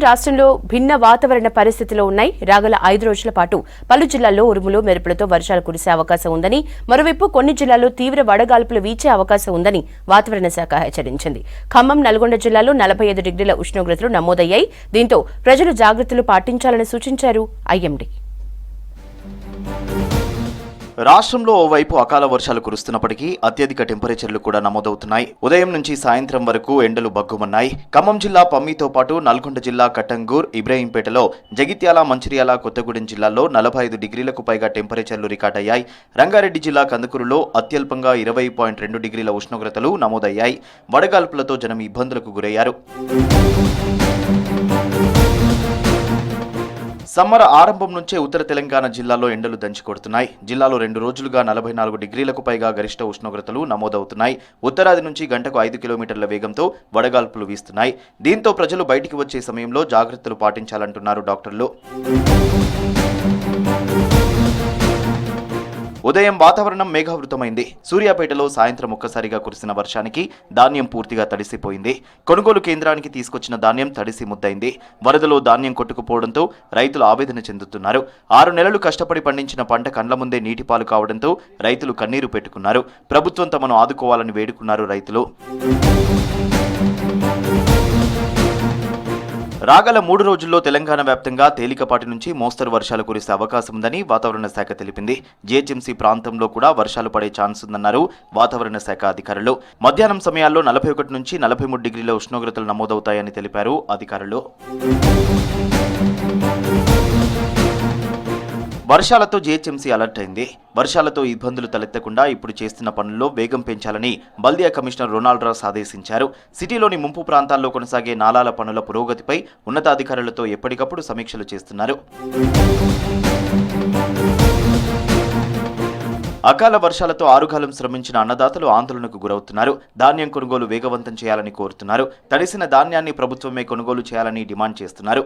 రాష్ట్రంలో భిన్న వాతావరణ పరిస్థితులు ఉన్నాయి. రాగల 5 రోజుల పాటు పలు జిల్లాల్లో ఉరుములు మెరుపులతో వర్షాలు కురిసే అవకాశం ఉందని, మరోవైపు కొన్ని జిల్లాల్లో తీవ్ర వడగాల్పులు వీచే అవకాశం ఉందని వాతావరణ శాఖ హెచ్చరించింది. ఖమ్మం, నల్గొండ జిల్లాలో 45 డిగ్రీల ఉష్ణోగ్రతలు నమోదయ్యాయి. దీంతో ప్రజలు జాగ్రత్తలు పాటించాలని సూచించారు ఐఎండీ. రాష్ట్రంలో ఓవైపు అకాల వర్షాలు కురుస్తున్నప్పటికీ అత్యధిక టెంపరేచర్లు కూడా నమోదవుతున్నాయి. ఉదయం నుంచి సాయంత్రం వరకు ఎండలు బగ్గుమన్నాయి. ఖమ్మం జిల్లా పమ్మితో పాటు నల్గొండ జిల్లా కట్టంగూర్, ఇబ్రహీంపేటలో, జగిత్యాల, మంచిర్యాల, కొత్తగూడెం జిల్లాల్లో 45 డిగ్రీలకు పైగా టెంపరేచర్లు రికార్డయ్యాయి. రంగారెడ్డి జిల్లా కందుకూరులో అత్యల్పంగా 20.2 డిగ్రీల ఉష్ణోగ్రతలు నమోదయ్యాయి. వడగాల్పులతో జనం ఇబ్బందులకు గురయ్యారు. సమ్మర్ ఆరంభం నుంచే ఉత్తర తెలంగాణ జిల్లాలో ఎండలు దంచికొడుతున్నాయి. జిల్లాలో 2 రోజులుగా 44 డిగ్రీలకు పైగా గరిష్ట ఉష్ణోగ్రతలు నమోదవుతున్నాయి. ఉత్తరాది నుంచి గంటకు 5 కిలోమీటర్ల వేగంతో వడగాల్పులు వీస్తున్నాయి. దీంతో ప్రజలు బయటికి వచ్చే సమయంలో జాగ్రత్తలు పాటించాలంటున్నారు డాక్టర్లు. ఉదయం వాతావరణం మేఘావృతమైంది. సూర్యాపేటలో సాయంత్రం ఒక్కసారిగా కురిసిన వర్షానికి ధాన్యం పూర్తిగా తడిసిపోయింది. కొనుగోలు కేంద్రానికి తీసుకొచ్చిన ధాన్యం తడిసి ముద్దైంది. వరదలో ధాన్యం కొట్టుకుపోవడంతో రైతులు ఆవేదన చెందుతున్నారు. 6 నెలలు కష్టపడి పండించిన పంట కండ్ల ముందే నీటిపాలు కావడంతో రైతులు కన్నీరు పెట్టుకున్నారు. ప్రభుత్వం తమను ఆదుకోవాలని వేడుకున్నారు రైతులు. రాగల 3 రోజుల్లో తెలంగాణ వ్యాప్తంగా తేలికపాటి నుంచి మోస్తరు వర్షాలు కురిసే అవకాశం ఉందని వాతావరణ శాఖ తెలిపింది. జీహెచ్ఎంసీ ప్రాంతంలో కూడా వర్షాలు పడే ఛాన్స్ ఉందన్నారు వాతావరణ శాఖ అధికారులు. మధ్యాహ్నం సమయాల్లో 41 నుంచి 43 డిగ్రీల ఉష్ణోగ్రతలు నమోదవుతాయని తెలిపారు అధికారులు. వర్షాలతో జీహెచ్ఎంసీ అలర్ట్ అయింది. వర్షాలతో ఇబ్బందులు తలెత్తకుండా ఇప్పుడు చేస్తున్న పనుల్లో వేగం పెంచాలని బల్దియా కమిషనర్ రొనాల్డ్ రాస్ ఆదేశించారు. సిటీలోని ముంపు ప్రాంతాల్లో కొనసాగే నాలాల పనుల పురోగతిపై ఉన్నతాధికారులతో ఎప్పటికప్పుడు సమీక్షలు చేస్తున్నారు. అకాల వర్షాలతో ఆరుగాలం శ్రమించిన అన్నదాతలు ఆందోళనకు గురవుతున్నారు. ధాన్యం కొనుగోలు వేగవంతం చేయాలని కోరుతున్నారు. తడిసిన ధాన్యాన్ని ప్రభుత్వమే కొనుగోలు చేయాలని డిమాండ్ చేస్తున్నారు.